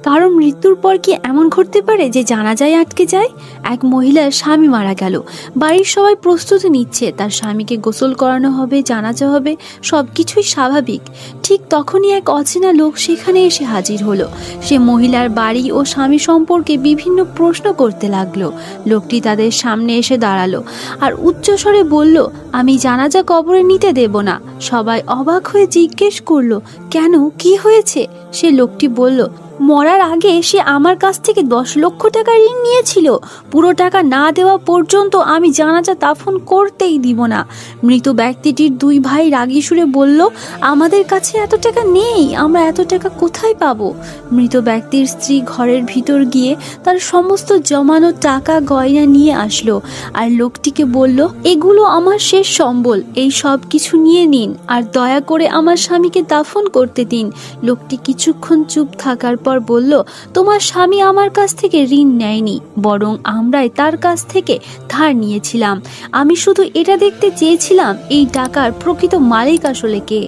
কারো মৃত্যুর পর কি এমন ঘটতে পারে যে জানাজায় আটকে যায়? এক মহিলার স্বামী মারা গেল, বাড়ির সবাই প্রস্তুতি নিচ্ছে, তার স্বামীকে গোসল করানো হবে, জানাজা হবে, সবকিছুই স্বাভাবিক। ঠিক তখনই এক অচেনা লোক সেখানে এসে হাজির হলো। সে মহিলার বাড়ি ও স্বামী সম্পর্কে বিভিন্ন প্রশ্ন করতে লাগলো। লোকটি তাদের সামনে এসে দাঁড়ালো আর উচ্চস্বরে বলল, আমি জানাজা কবরে নিতে দেব না। সবাই অবাক হয়ে জিজ্ঞেস করলো, কেন, কি হয়েছে? সে লোকটি বলল, মরার আগে সে আমার কাছ থেকে 10 লক্ষ টাকা ঋণ নিয়েছিল। পুরো টাকা না দেওয়া পর্যন্ত আমি জানাজা দাফন করতেই দিব না। মৃত ব্যক্তিটির 2 ভাই রাগী সুরে বলল, আমাদের কাছে এত টাকা নেই, আমরা এত টাকা কোথায় পাবো? মৃত ব্যক্তির স্ত্রী ঘরের ভিতর গিয়ে তার সমস্ত জমানো টাকা গয়না নিয়ে আসলো আর লোকটিকে বলল, এগুলো আমার শেষ সম্বল, এই সব কিছু নিয়ে নিন আর দয়া করে আমার স্বামীকে দাফন করতে দিন। লোকটি কিছুক্ষণ চুপ থাকার পর বলল, তোমার স্বামী আমার কাছ থেকে ঋণ নেয়নি, বরং আমরাই তার কাছ থেকে ধার নিয়েছিলাম। আমি শুধু এটা দেখতে চেয়েছিলাম এই টাকার প্রকৃত মালিক আসলে কে।